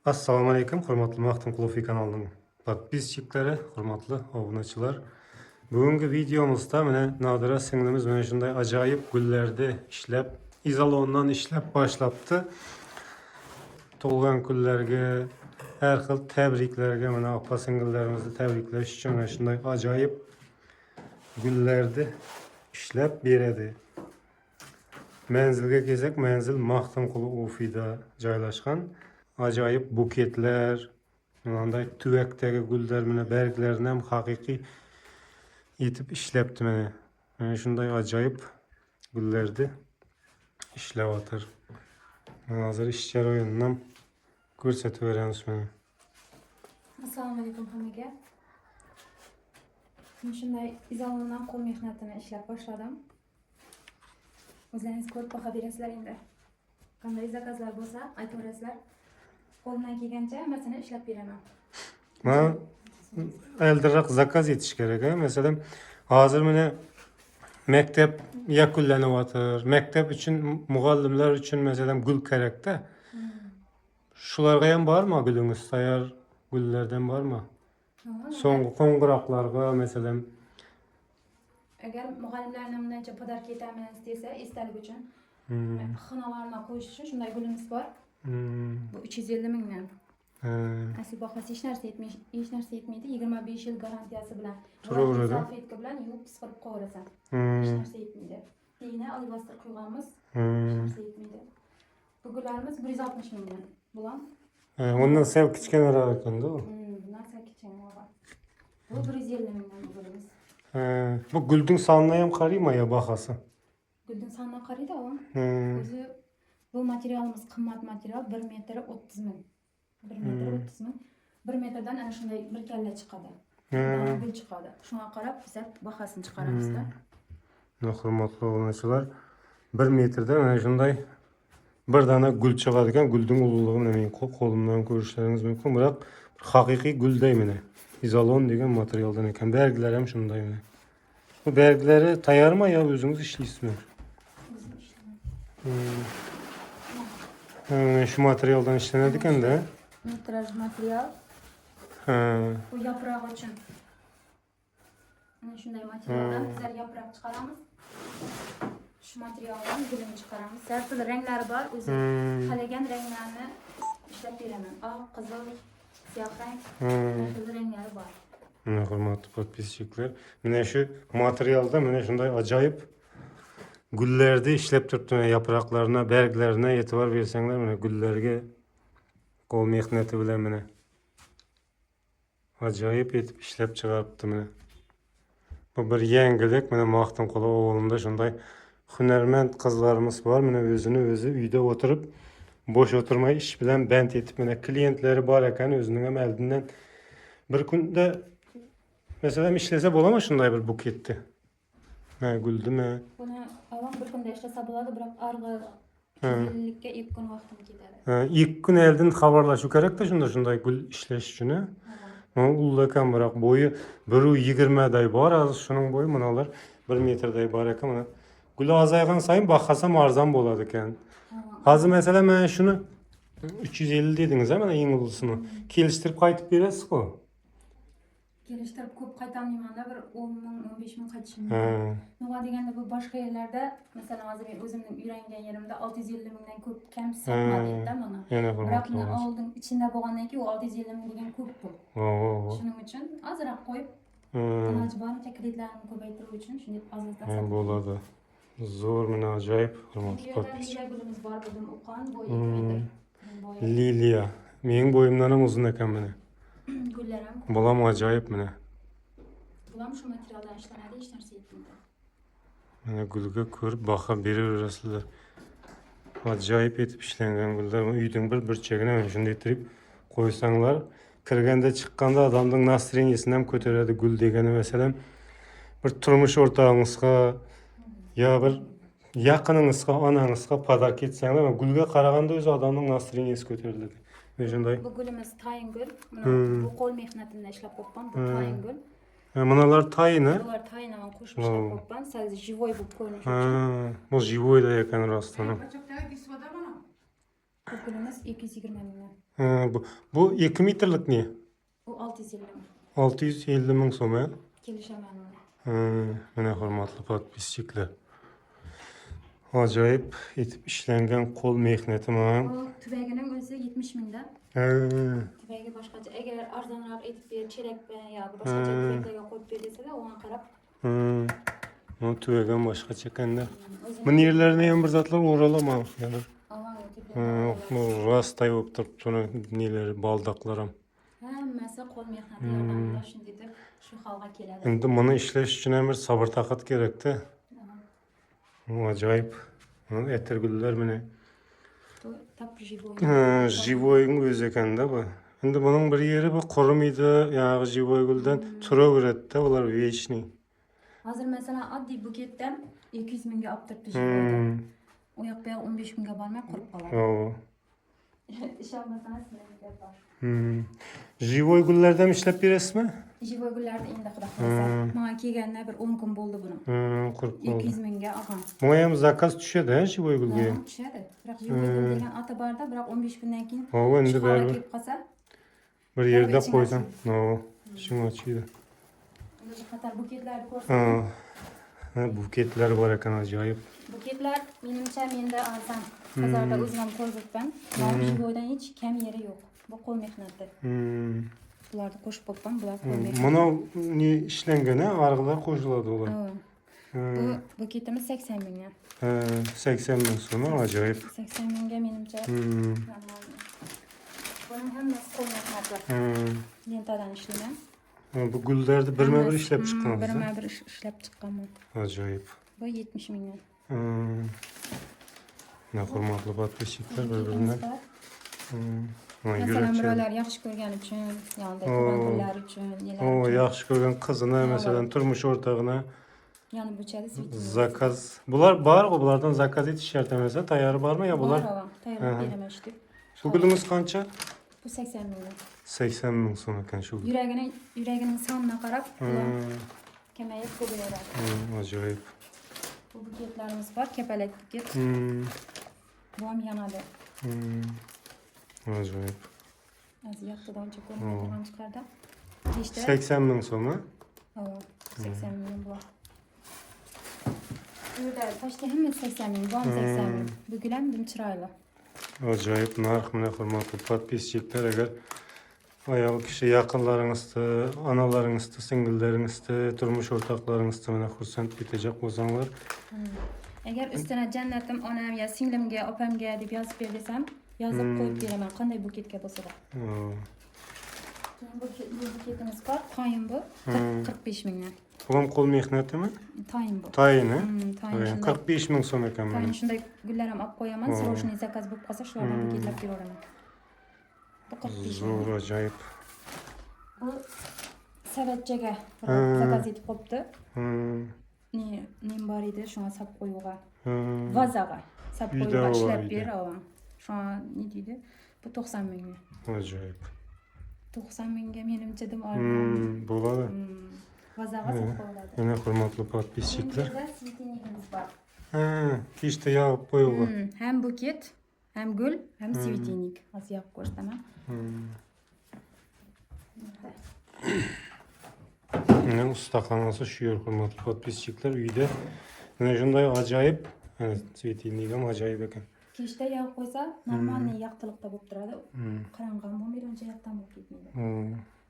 Assalamu alaykum, hurmatli Maxtum Qulofi kanalining podpischiklari, hurmatli obunachilar. Bugungi videomizda mana Nodira singlimiz mana shunday ajoyib gullarni ishlab, izolondan ishlab boshlabdi. Tug'ilgan kunlarga, har xil tabriklarga mana opa singillarimizni tabriklash uchun mana shunday ajoyib gullarni ishlab beradi. Manzilga kelsak, manzil Maxtum Qulofida joylashgan. Ajoyib buketler, bunday tuvakdagi gullar mana barglarini ham haqiqiy etib ishlabdi mana. Mana shunday ajoyib gullarni ishlayotir. Hozir ish jarayonini ham ko'rsatib beramiz mana. Assalomu alaykum hammaga. Men shunday izolondan qo'l mehnatini ishlab boshladim. O'zlaringiz ko'rib baho berasizlar endi. Qanday zakazlar bo'lsa, aytaverasizlar. Qo'limdan kelgancha hammasini ishlab beraman. Men eldiroq zakaz etish kerak. Masalan, hozir mana maktab yakunlanyaptir. Maktab uchun muallimlar uchun masalan gul kerak-da. Shularga ham bormi gulingiz? Tayyor gullardan bormi? So'nggi qo'ng'iroqlarga masalan Agar muallimlarni bundancha podarka etamiz desa, esdalik uchun xonalarga qo'yish uchun shunday gulimiz bor. Bu 350 mingdan. Asli bahasi hech narsa yetmaydi. 25 yil garantiyasi bilan. Turaveradi. Salfetka bilan yuvib pisqirib qo'yarasan. Hech narsa yetmaydi. Yana alibastir quyganmiz. Hech narsa yetmaydi. Bu gullarimiz 160 mingdan. Bular ondan sal kichkinaroq ekan-da u. Bundan sal kichkinaroq. Bu 150 mingdan gulimiz. Bu gulning sonini ham qaraymi ya bahasi? Gulning sonini qaraydi u. O'zi bu materialimiz qimmat material 1 metr 30 ming. 1 metr 30 ming. 1 metrdan ana shunday bir kalla chiqadi. Gul chiqadi. Shunga qarab biz bahosini chiqaramiz-da. Hurmatli obunachilar, 1 metrdan ana shunday bir dana gul chiqadi ekan. Gulning ulug'ligini men qo'limdan ko'rishlaringiz mumkin. Biroq haqiqiy gulday mana. İzolon degan materialdan ekan. Berglar ham shunday mana. Bu berglari tayyormi yo o'zingiz ishlaysizmi? O'zim ishlayman. Şu materialdan ishlanadi ekanda. Metraj material. Bu yaproq uchun. Mana shunday materialdan bizlar yaproq chiqaramiz. Shu materialdan gulni chiqaramiz. Har xil ranglari bor, o'zi xohlagan ranglarni ishlab beraman. Oq, qizil, siyah rang, har xil ranglari bor. Hurmatli podpischilar, mana shu materialda mana shunday ajoyib gullarni ishlab turibdi. Yaproqlarına, berglarına e'tibor bersanglar, mana gullarga qo'l mehnati bilan mana ajoyib etib ishlab chiqaribdi mana. Bu bir yangilik. Mana Maxtum Qulof o'g'limda shunday hunarmand qizlarimiz bor. Mana o'zini o'zi uyda o'tirib, bo'sh o'tirmay ish bilan band etib, mana klientlari bor ekan, o'zining ham oldidan bir kunda mesela ishlasa bo'ladimi shunday bir buketni? Guldimi? Buni avval bir kunda ishlasa bo'ladi, biroq arg'i 250 ga 2 kun vaqtim ketadi. 2 kun oldin xabarlashuv kerak-da shunday gul ishlash uchun. Ul ekan, biroq bo'yi 1.20 day bor. Hozir shuning bo'yi manalar 1 metrday bor ekan. Mana gul azaygan sayin bahasi arzon bo'ladi ekan. Hozir mesela men shuni 350 dedingiz, mana eng ulusini kelishtirib qaytib berasiz-ku. Kelishtirib ko'p qaytamayman-da, bir 10 ming, 15 ming qaytishim mumkin. Nima deganda bu boshqa yerlarda, masalan, hozir men o'zimning uylangan yerimda 650 mingdan ko'p kam sotmadingda mana. Biroq men oldin ichida bo'lgandan keyin u 650 ming degan ko'p pul. Shuning uchun ozroq qo'yib, iloji boricha kreditlarni ko'paytirish uchun shunday ozroq bo'ladi. Zo'r, mana ajoyib. Hurmatli podpischilar. Gulimiz bor, bugun o'qon, bo'yi 2 metr. Liliya. Mening bo'yimdan ham uzun ekan mana. Gullar ham. Bulam ajoyib mana. Bulam shu materialdan ishlanadi, hech narsa yetmaydi. Mana gulga ko'rib baho beraverasizlar. Ajoyib etib ishlangan gullar. Uyning bir burchagini mana shunday tirib qo'ysanglar, kirganda chiqqanda odamning nastroyeniyasini ham ko'taradi. Gul degani masalan bir turmush o'rtog'ingizga yo bir yaqiningizga, onangizga podarka etsanglar, gulga qaraganda o'zi odamning nastroyeniyasi ko'tariladi. Shunday. Bu gulimiz tayin gul. Bu qo'l mehnatida ishlab qo'ygan, bu tayin gul. Bunalar tayini. Bular tayindan qo'shib ishlab qo'ygan, sadece живой bo'lib ko'rinishi uchun. Bu живойda ekan rostdan. Bu gülümüz 220 milyon. Bu 2 metrlik ne? O 650 milyon. 650 ming so'm. Ha? Kelişemem onu. Mana hurmatli podpisчиклар. Ajoyib etib ishlangan qo'l mehnati mana. O tübeğinin özü 70 milyon. Tübeği başkaca. Eğer arzonroq etib ber, chelak ya başkaca tübeklarga qo'yib ber desa da ona qarab. Bu tüvegan boshqacha ekanda. Buni yerlarini ham bir zatlar o'ralama. Alan Bu rastay bo'lib turibdi, buni neleri baldaqlar ham. Hammasi qo'l mehnati yordamida shunday deb shu holga keladi. Endi buni ishlash uchun ham bir sabr taqat kerak-da. Ajoyib. Etirgullar mana Bu tap живой. Живойning o'zi ekanda bu. Endi buning bir yeri bu qurimaydi, yog'i живой guldan turaveradi-da, ular вечный. Hozir mesela oddiy buketdan 200 mingga olib turibdi живойda. O yoq bu yoq 15 mingga bormay qurib qoladi. İşalmasanız sizlarga bor. Живой gullardan ishlab berasizmi? Живой gullarni endi xudo xolasa. Menga kelganda bir 10 kun bo'ldi buni. Qurib qoldi. 200 mingga olgan. Bunga ham zakaz tushadi, ha, живой gulga. Tushadi. Biroq живой gul degan oti borda, biroq 15 kundan keyin Endi baribir kelib qolsa, bir yerda qo'ysam, shuni ochiydi. bu qator buketlarni ko'rsangiz. Buketlar bor ekan, ajoyib. Buketlar menimcha menda arzon. Bozorda o'zim ham ko'ribman. Mana живойdan hech kam yeri yo'q. Bu qo'l mehnati. Bularni qo'shib qo'yibman, bular qo'l mehnati. Mana ne ishlangan, arg'ilar qo'shiladi ular. Bu buketimiz 80 milyon. 80 ming so'm, ajoyib. 80 mingga menimcha. Bunun hammasi qo'l mehnati. Lentadan ishlayman. Bu gullarni birma-bir ishlab chiqqansiz. Birma-bir ishlab chiqqanman. Ajoyib. Bu 70 milyon. Hurmatli podpisчиклар bir-biridan. Masalan, birovlar yaxshi ko'rgani uchun, yonida tuban kunlar uchun, nelar uchun. Yaxshi ko'rgan qizini, masalan, turmush o'rtog'ini Yonib o'chadi, svitini. zakaz. Bular bor, bulardan zakaz etish shart emas, tayyor bormi yo bular? Bor, tayyorlab beraman shu. Shu gulimiz qancha? Bu 80 milyon. 80 ming so'm ekan shu. Yuragining sonuna qarab, ular kamayib ko'paveradi. Ajoyib. Bu buketlarimiz bor, kapalak buket. Bu ham yanadi. Ajoyib. Aziyatdan uncha ko'rinmaydigan chiqardi. 80 ming so'm, ha? 80 milyon bu. Burada başta hemen 80 milyon, bu ham 80 milyon. Bugün hem dim chiroyli. Ajoyib narx, mana hurmatli podpisчиклар, agar ayol kishi yaqinlaringizda, onalaringizda, singillaringizda, turmush o'rtoqlaringizda mana xursand etajak bo'lsanglar, Agar üstüne cennetim onam ya singlimga, opamga deb yozib ber desam, yozib qo'yib beraman, qanday buketga bo'lsa da. Bu buketimiz bor, tayin bu, 45 milyon. Bu ham qo'l mehnatima? Tayin bu. Tayin, Tayin 45 ming so'm ekan mana. Tayin shunday gullar ham olib qo'yaman, srochniy zakaz bo'lib qolsa, shulardan buketlab beraman. Bu 45 Zo'r, ajoyib. Bu savatchaga zakaz etib qo'yibdi. Nim bor edi, shunga sap qo'yuga. Vazaga sap qo'yuga ishlab beraman. Shunga ne deydi? Bu 90 ming. Ajoyib. 90 mingga menimcha dim bo'ladi. Vazaga sap qo'yiladi. Yana hurmatli podpisчиклар. Burada svitinigimiz bor. Pechda yog'ib qo'yilgan. Hem buket, hem gul, hem svitinik. Hozir yoqib ko'rsataman. Mana ustaxonasi shu yer, hurmatli podpisчиклар, uyda mana shunday ajoyib, svetinik ham ajoyib ekan. Kechda yog'ib qo'ysa, normalniy yoqtilikda bo'lib turadi. Qarang'am bo'lmaydi, uncha yoqdan bo'lib ketmaydi.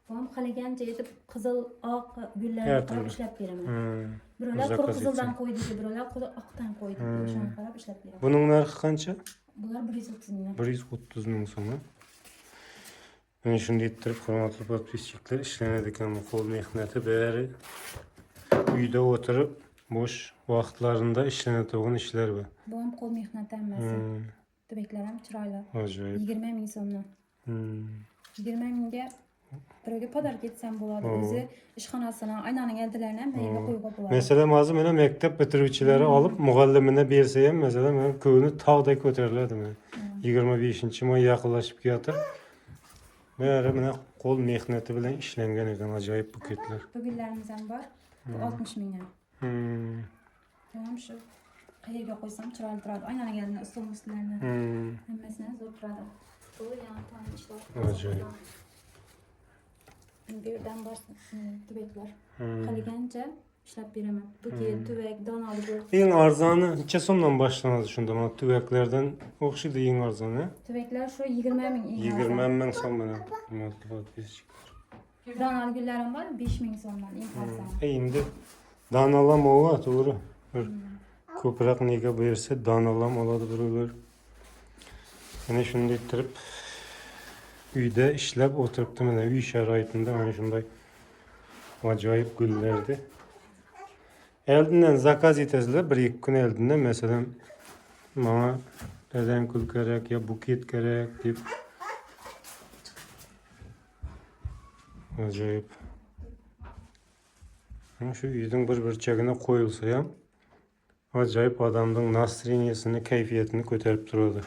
Bu ham qalagancha etib qizil, oq gullarni qarab ishlab beraman. Birovlar qizildan qo'ydi, birovlar oqdan qo'ydi. Shuni qarab ishlab beraman. Buning narxi qancha? Bular 130 milyon. 130 ming so'm. Mana shunday ettirib, hurmatli podpisчиклар, ishlanadi ekan bu qo'l mehnati bari. Uyda o'tirib, bo'sh vaqtlarında ishlanadigan ishlar bu. Bu ham qo'l mehnati hammasi. Tubeklar ham chiroyli. Ajoyib. 20 ming so'mdan. 20 mingga birovga podarka etsam bo'ladi. O'zi ishxonasini, aynaning oldilarini ham menga qo'yib bo'ladi. Masalan, hozir mana maktab bitiruvchilari olib muallimini bersa ham, masalan, men ko'ngli tog'day ko'tariladi men. 25-may yaqinlashib kelyapti. Bari mana qo'l mehnati bilan ishlangan ekan, ajoyib buketlar. Bugünlerimiz ham bor. Bu 60 milyon. Bu ham shu başka yerge koysam çıralı turadi. Aynen geldiğinde üstüm üstlerine. Hemmesine zor turadi. Bu yani tam işler. Acayip. Birden başsın tübekler. Kaligence işlep beremem. Bu ki tübek, donalı bu. En arzanı neçe so'mdan başlanadi shunda? Mana tübeklerden okşaydı en arzanı. Tübekler şu 20 ming 20 ming so'm bilan qimmatli bezchiklar. Donalı güllerim var 5 ming so'mdan en arzan. Endi danalam ola to'g'ri. Bir ko'proq nega bersa danalam oladi birovlar. Yana shunday turib uyda ishlab o'tiribdi, mana uy sharoitida mana shunday ajoyib gullarni oldindan zakaz etasizlar, 1-2 kun oldindan, masalan mana dadam gul kerak yo buket kerak deb. Ajoyib. Shu uyning bir burchagina qo'yilsa ham ajoyib odamning настроениесini, kayfiyatini ko'tarib turadi.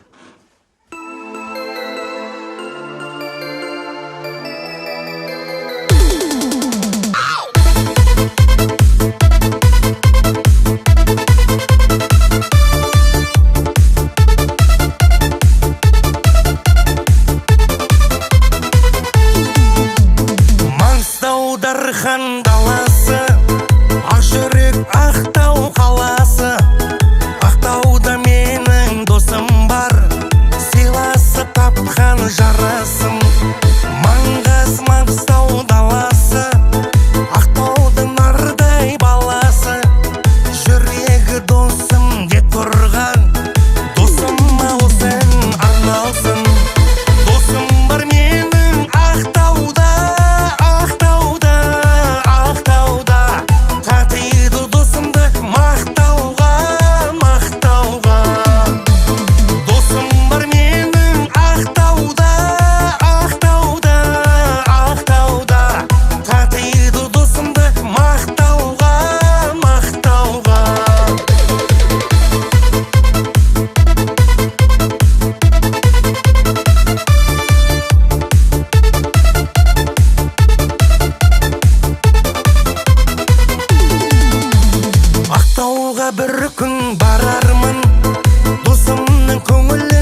Darхан dalası, Aşırık Ақтау қаласы. Ақтауда менің досым бар, сыйласы тапқан жарасым. Маңғаз Маңғыстау даласы, Ақтаудың нардай баласы. Жүрегі досым деп тұрған, досыма ол сен арналсын. Досым бар менің Ақтауда, татиды досымды мақтауға, мақтауға. Досым бар менің Ақтауда, Ақтауда, Ақтауда. Татиды досымды мақтауға, мақтауға. Ақтауға бір күн барармын, досымның көңілі